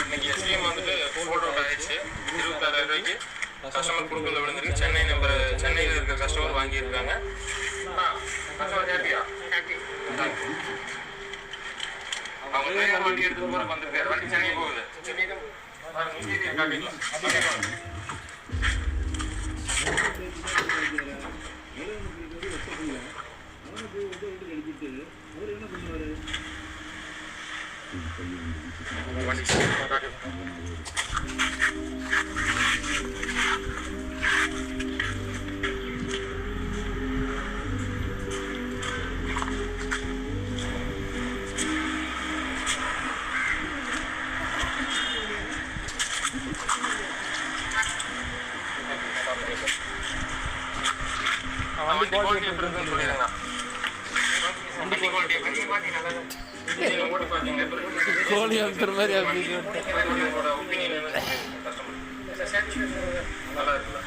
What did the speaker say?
இன்னைக்கு எஸ்டிஎம் வந்துட்டு போட்டோ ஆயிடுச்சு 26,000 ரூபாய்க்கு கஸ்டமர் கொடுக்கல விழுந்திருக்கு. சென்னையில் இருக்க கஸ்டமர் வாங்கியிருக்காங்க. கஸ்டமர் ஹாப்பியா? அவங்க வண்டி எடுத்து போற வந்துருக்காரு. வண்டி சென்னை போகுது. வண்டி குவாலிட்டி எப்படி இருக்குன்னு சொல்லிடுங்க. வண்டி குவாலிட்டி போட்டு பாத்தீங்க கோழி அழுத்துற மாதிரி ஒப்பீனியன் நல்லா இருக்குல்ல.